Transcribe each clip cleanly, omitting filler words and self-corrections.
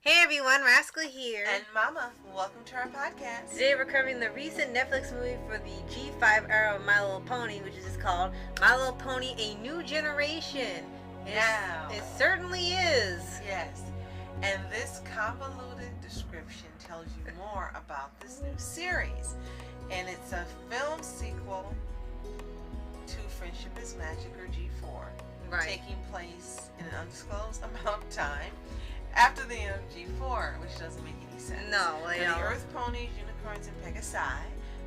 Hey everyone, Rascal here. And Mama, welcome to our podcast. Today we're covering the recent Netflix movie for the G5 era of My Little Pony, which is called My Little Pony: A New Generation. It certainly is. Yes. And this convoluted description tells you more about this new series. And it's a film sequel to Friendship is Magic, or G4, taking place in an undisclosed amount of time after the end of G4, which doesn't make any sense. No, they don't. The Earth ponies, unicorns, and Pegasusi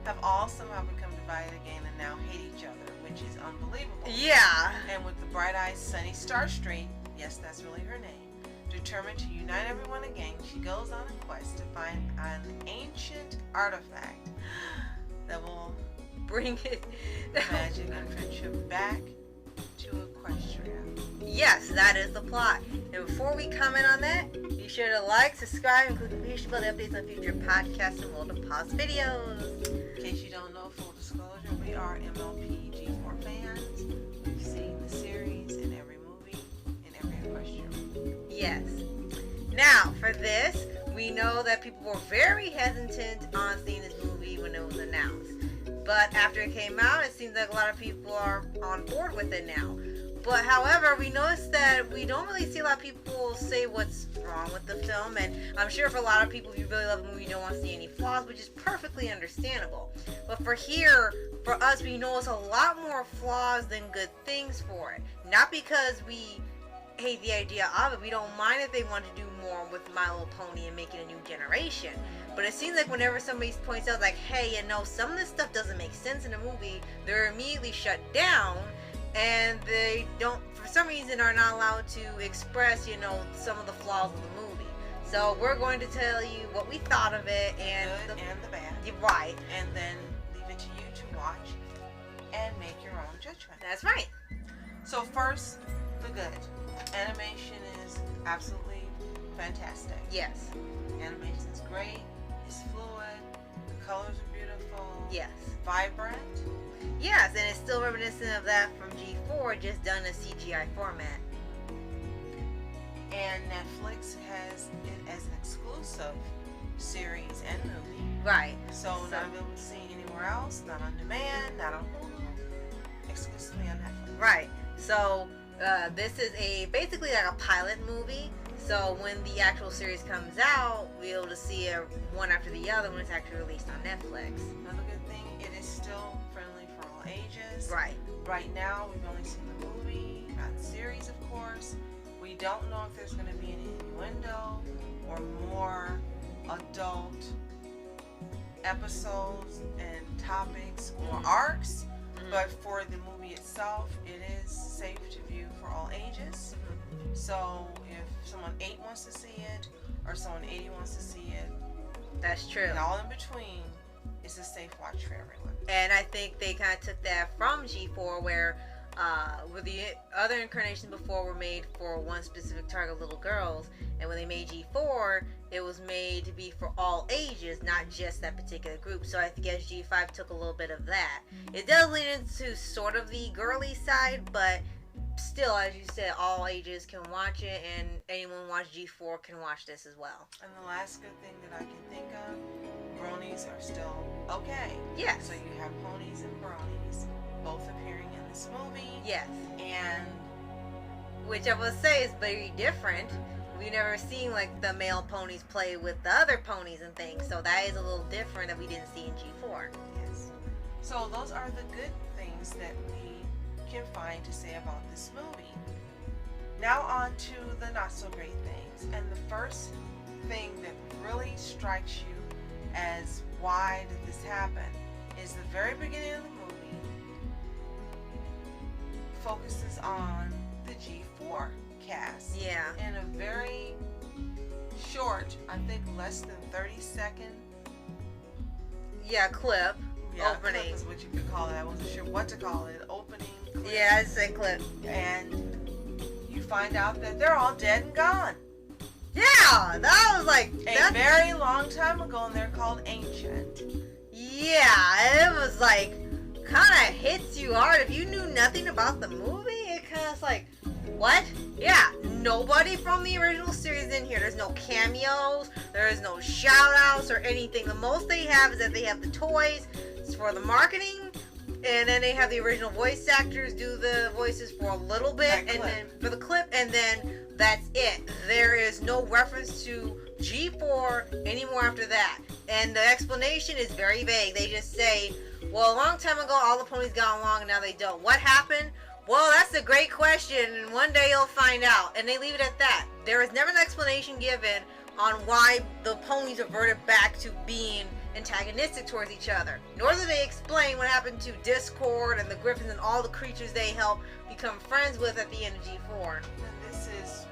have all somehow become divided again and now hate each other, which is unbelievable. Yeah. And with the bright-eyed Sunny Starstraight, yes, that's really her name, determined to unite everyone again, she goes on a quest to find an ancient artifact that will bring it magic and friendship back to Equestria. Yes, that is the plot. And before we comment on that, be sure to like, subscribe, and click the notification bell to updates on future podcasts and World of Paws videos. In case you don't know, full disclosure, we are MLP G4 fans. We've seen the series in every movie, in every Equestria. Yes. Now, for this, we know that people were very hesitant on seeing this movie when it was announced. But after it came out, it seems like a lot of people are on board with it now. But however, we noticed that we don't really see a lot of people say what's wrong with the film, and I'm sure for a lot of people, if you really love the movie, you don't want to see any flaws, which is perfectly understandable. But for us, we notice a lot more flaws than good things for it. Not because we hate the idea of it, we don't mind if they want to do more with My Little Pony and make it a new generation. But it seems like whenever somebody points out, like, hey, some of this stuff doesn't make sense in the movie, they're immediately shut down. And they don't, for some reason, are not allowed to express, some of the flaws of the movie. So we're going to tell you what we thought of it, and the good and the bad. Right. And then leave it to you to watch and make your own judgment. That's right. So first, the good. Animation is absolutely fantastic. Yes. Animation is great. It's fluid. The colors are beautiful. Yes. Vibrant. Yes, and it's still reminiscent of that from G4, just done in CGI format. And Netflix has it as an exclusive series and movie. Right. So not able to see anywhere else, not on demand, not on Hulu, exclusively on Netflix. Right. So this is basically like a pilot movie. So when the actual series comes out, we'll be able to see it one after the other when it's actually released on Netflix. Another good thing, it is still friendly for all ages. Right. Right now, we've only seen the movie, not the series, of course. We don't know if there's going to be any innuendo or more adult episodes and topics or arcs. Mm-hmm. But for the movie itself, it is safe to view for all ages. Mm-hmm. So if someone 8 wants to see it or someone 80 wants to see it, that's true. And all in between, it's a safe watch for everyone. And I think they kind of took that from G4, where the other incarnations before were made for one specific target, little girls, and when they made G4, it was made to be for all ages, not just that particular group. So I guess G5 took a little bit of that. It does lean into sort of the girly side, but still, as you said, all ages can watch it, and anyone watch G4 can watch this as well. And the last good thing that I can think of, bronies are still okay. Yes. So you have ponies and bronies both appearing in this movie. Yes. And which I will say is very different. We've never seen like the male ponies play with the other ponies and things, so that is a little different that we didn't see in G4. Yes. So those are the good things that we can find to say about this movie. Now on to the not so great things. And the first thing that really strikes you as why did this happen is the very beginning of the movie focuses on the G4 cast. Yeah. In a very short, I think less than 30-second clip. Yeah, opening. Clip is what you could call it. I wasn't sure what to call it. Opening clip. Yeah, I'd say clip. And you find out that they're all dead and gone. Yeah, that was like a very long time ago, and they're called ancient. Yeah, it was like kind of hits you hard if you knew nothing about the movie. It kind of like, what? Yeah, nobody from the original series in here. There's no cameos. There is no shout outs or anything. The most they have is that they have the toys for the marketing, and then they have the original voice actors do the voices for a little bit, and then for the clip, and then that's it. There is no reference to G4 anymore after that. And the explanation is very vague. They just say, well, a long time ago, all the ponies got along, and now they don't. What happened? Well, that's a great question, and one day you'll find out. And they leave it at that. There is never an explanation given on why the ponies reverted back to being antagonistic towards each other. Nor do they explain what happened to Discord and the Griffins and all the creatures they help become friends with at the end of G4. And this is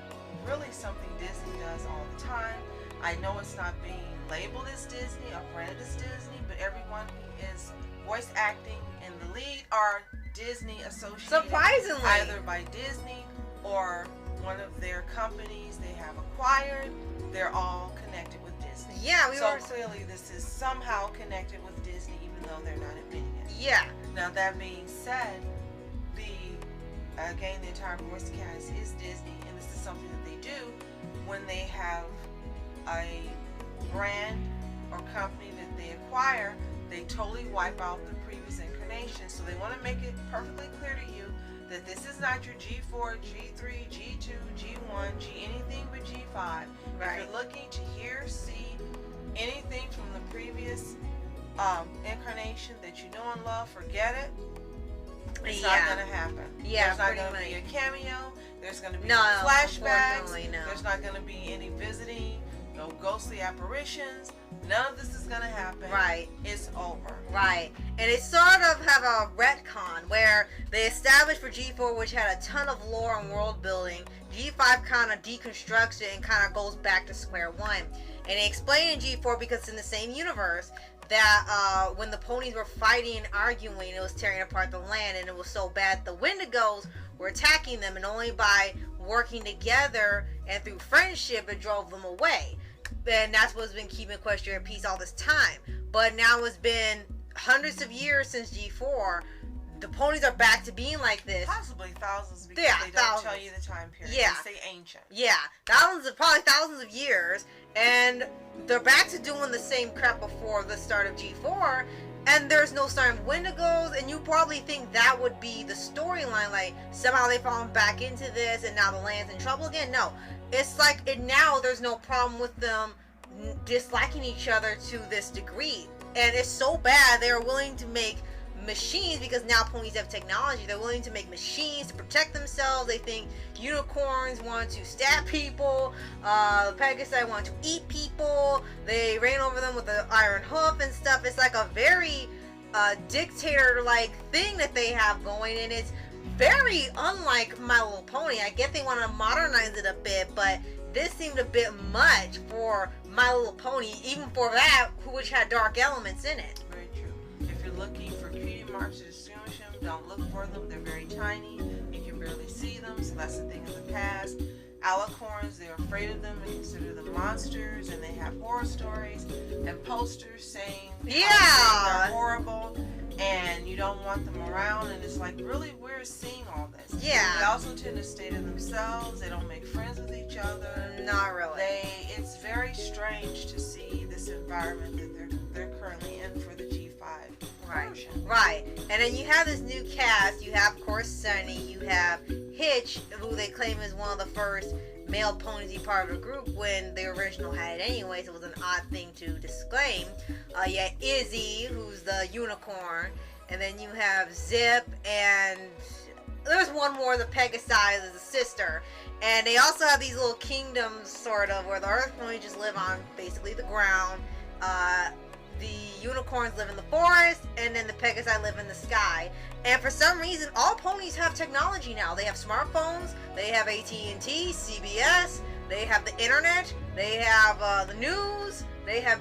really something Disney does all the time. I know it's not being labeled as Disney or branded as Disney, but everyone who is voice acting in the lead are Disney associated. Surprisingly. Either by Disney or one of their companies they have acquired. They're all connected with Disney. Yeah, clearly this is somehow connected with Disney, even though they're not admitting it. Yeah. Now that being said, the entire voice cast is Disney, and this is something that they do when they have a brand or company that they acquire. They totally wipe out the previous incarnation, so they want to make it perfectly clear to you that this is not your G4, G3, G2, G1, anything but G5. Right. If you're looking to hear, see anything from the previous incarnation that you know and love, forget it. It's not going to happen. Yeah, there's not going to be a cameo. There's going to be no flashbacks. No. There's not going to be any visiting, no ghostly apparitions. None of this is going to happen. Right. It's over. Right. And it sort of have a retcon where they established for G4, which had a ton of lore and world building. G5 kind of deconstructs it and kind of goes back to square one. And they explain in G4, because it's in the same universe, that when the ponies were fighting and arguing, it was tearing apart the land, and it was so bad the Wendigos were attacking them, and only by working together and through friendship it drove them away. And that's what's been keeping Equestria at peace all this time. But now it's been hundreds of years since G4. The ponies are back to being like this. Possibly thousands, because they don't thousands. tell you the time period. Yeah. They say ancient. Yeah, probably thousands of years, and they're back to doing the same crap before the start of G4, and there's no sign of Wendigos, and you probably think that would be the storyline, like somehow they've fallen back into this and now the land's in trouble again. No, it's like now there's no problem with them disliking each other to this degree, and it's so bad they're willing to make machines, because now ponies have technology. They're willing to make machines to protect themselves. They think unicorns want to stab people, Pegasusi want to eat people. They reign over them with the iron hoof and stuff. It's like a very dictator-like thing that they have going, and it's very unlike My Little Pony. I get they want to modernize it a bit, but this seemed a bit much for My Little Pony, even for that, which had dark elements in it. Very true. If you're looking for cutie marks to distinguish them, don't look for them. They're very tiny. You can barely see them, so that's a thing of the past. Alicorns, they're afraid of them and consider them monsters, and they have horror stories and posters saying they're horrible and you don't want them around, and it's like, really, we're seeing all this. Yeah. They also tend to stay to themselves. They don't make friends with each other. Not really. It's very strange to see this environment that they're currently in for the G5 version. Right. And then you have this new cast. You have, of course, Sunny. You have Hitch, who they claim is one of the first male ponies to be part of the group when the original had it anyway, so it was an odd thing to disclaim. You had Izzy, who's the unicorn. And then you have Zip, and there's one more, the Pegasusi, is a sister. And they also have these little kingdoms, sort of, where the earth ponies just live on basically the ground. The unicorns live in the forest, and then the Pegasusi live in the sky. And for some reason, all ponies have technology now. They have smartphones, they have AT&T, CBS, they have the internet, they have the news, they have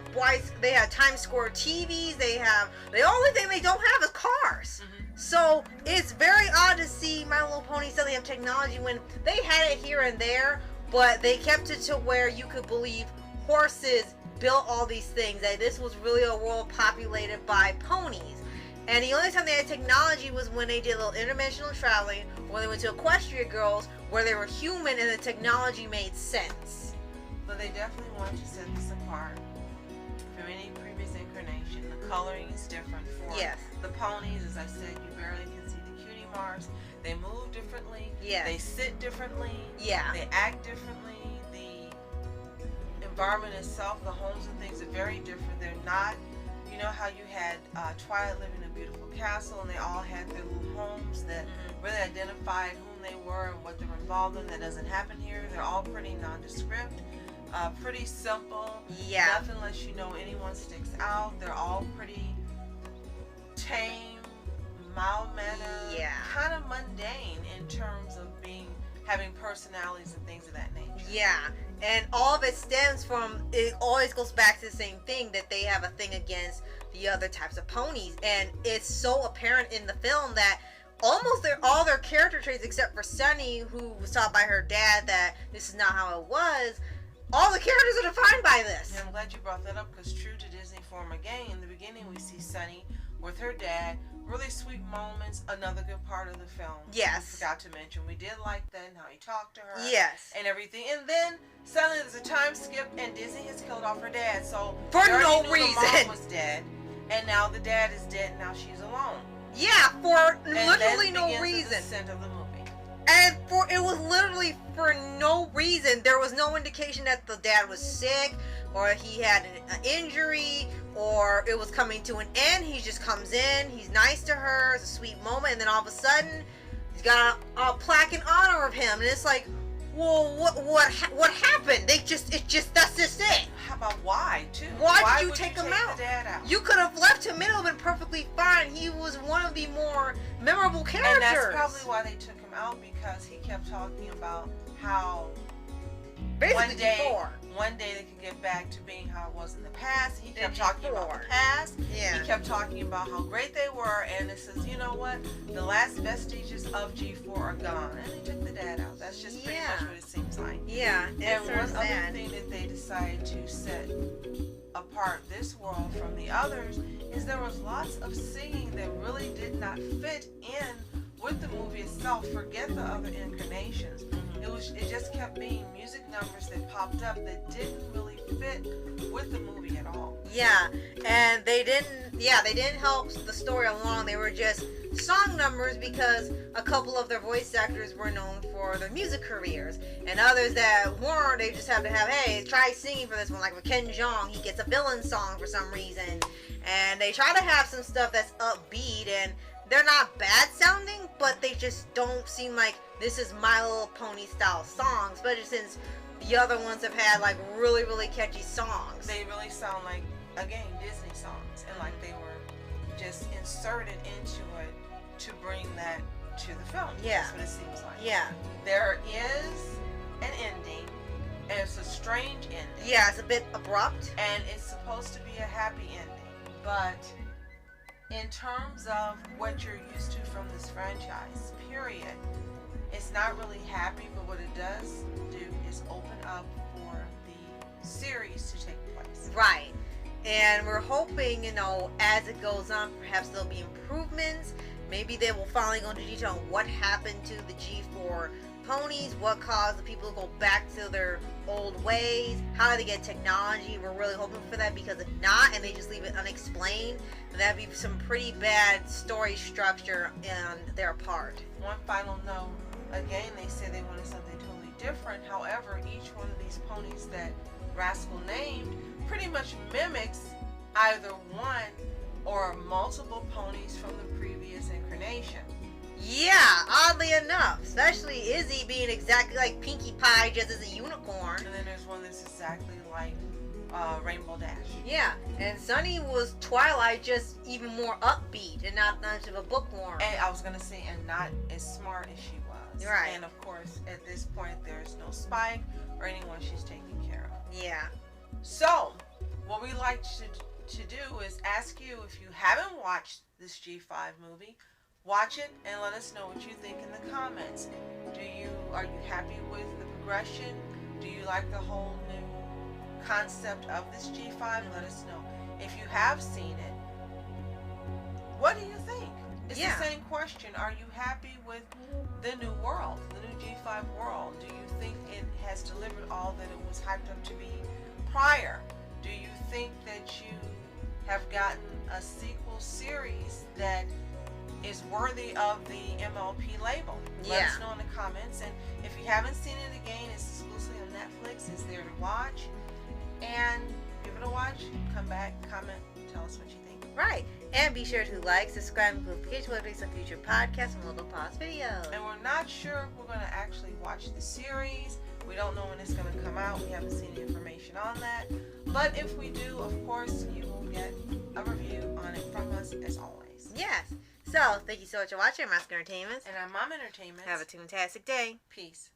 Times Square TVs, the only thing they don't have is cars. Mm-hmm. So it's very odd to see My Little Pony suddenly have technology when they had it here and there, but they kept it to where you could believe horses built all these things, that this was really a world populated by ponies. And the only time they had technology was when they did a little interdimensional traveling, when they went to Equestria Girls, where they were human and the technology made sense. So they definitely want to set this apart from any previous incarnation. The coloring is different for Yes. the ponies. As I said, you barely can see the cutie marks. They move differently. Yes. They sit differently. Yeah. They act differently. The environment itself, the homes and things are very different. They're not, you know how you had Twilight living in a beautiful castle and they all had their little homes that really identified whom they were and what they were involved in. That doesn't happen here. They're all pretty nondescript, pretty simple. Yeah. Nothing unless you know anyone sticks out. They're all pretty tame, mild-mannered, Yeah. kind of mundane in terms of having personalities and things of that nature. Yeah. And all of it stems from, it always goes back to the same thing, that they have a thing against the other types of ponies. And it's so apparent in the film that almost all their character traits, except for Sunny, who was taught by her dad that this is not how it was, all the characters are defined by this. And I'm glad you brought that up, because true to Disney form again, in the beginning we see Sunny with her dad, really sweet moments, another good part of the film. Yes. We forgot to mention, we did like that and how he talked to her. Yes. And everything. And then suddenly there's a time skip and Disney has killed off her dad. So For we already no knew reason. The mom was dead, and now the dad is dead and now she's alone. Yeah, for And literally then no begins the reason. descent of the movie. And it was literally for no reason. There was no indication that the dad was sick, or he had an injury, or it was coming to an end. He just comes in, he's nice to her, it's a sweet moment, and then all of a sudden, he's got a plaque in honor of him, and it's like, well, what happened? That's just it. How about why, too? Why did you would take you him take out? The dad out? You could have left him in, it would have been perfectly fine. He was one of the more memorable characters. And that's probably why they took him out, because he kept talking about how Basically one day they could get back to being how it was in the past. He kept The talking about G4. the past. Yeah. He kept talking about how great they were, and it says, you know what? The last vestiges of G4 are gone, and they took the dad out. That's just pretty Yeah. much what it seems like. Yeah, And it's one so other sad. thing that they decided to set apart this world from the others is there was lots of singing that really did not fit in with the movie itself. Forget the other incarnations. It just kept being music numbers that popped up that didn't really fit with the movie at all. Yeah, and they didn't help the story along. They were just song numbers because a couple of their voice actors were known for their music careers, and others that weren't, they just have to have, hey, try singing for this one. Like with Ken Jeong, he gets a villain song for some reason, and they try to have some stuff that's upbeat, and they're not bad sounding, but they just don't seem like this is My Little Pony style songs, especially since the other ones have had like really, really catchy songs. They really sound like, again, Disney songs, and like they were just inserted into it to bring that to the film. Yeah. That's what it seems like. Yeah. There is an ending, and it's a strange ending. Yeah, it's a bit abrupt. And it's supposed to be a happy ending, but in terms of what you're used to from this franchise, period, it's not really happy, but what it does do is open up for the series to take place. Right. And we're hoping, as it goes on, perhaps there'll be improvements. Maybe they will finally go into detail on what happened to the G4 ponies, what caused the people to go back to their old ways, how did they get technology. We're really hoping for that, because if not, and they just leave it unexplained, then that'd be some pretty bad story structure on their part. One final note, again, they said they wanted something totally different. However, each one of these ponies that Rascal named pretty much mimics either one or multiple ponies from the previous incarnation. Yeah, oddly enough, especially Izzy being exactly like Pinkie Pie, just as a unicorn. And then there's one that's exactly like Rainbow Dash. Yeah, and Sunny was Twilight, just even more upbeat and not much of a bookworm. And I was gonna say, and not as smart as she was. Right. And of course, at this point, there's no Spike or anyone she's taking care of. Yeah. So, what we like to do is ask you, if you haven't watched this G5 movie, watch it and let us know what you think in the comments. Are you happy with the progression? Do you like the whole new concept of this G5? Let us know. If you have seen it, what do you think? It's Yeah. the same question. Are you happy with the new world, the new G5 world? Do you think it has delivered all that it was hyped up to be prior? Do you think that you have gotten a sequel series that is worthy of the MLP label? Let us know in the comments. And if you haven't seen it, again, it's exclusively on Netflix. It's there to watch. And give it a watch. Come back, comment, tell us what you think. Right. And be sure to like, subscribe, and notification updates on future podcasts and local pause videos. And we're not sure if we're going to actually watch the series. We don't know when it's going to come out. We haven't seen any information on that. But if we do, of course, you will get a review on it from us as always. Yes. So, thank you so much for watching Mask Entertainment. And I'm Mom Entertainment. Have a fantastic day. Peace.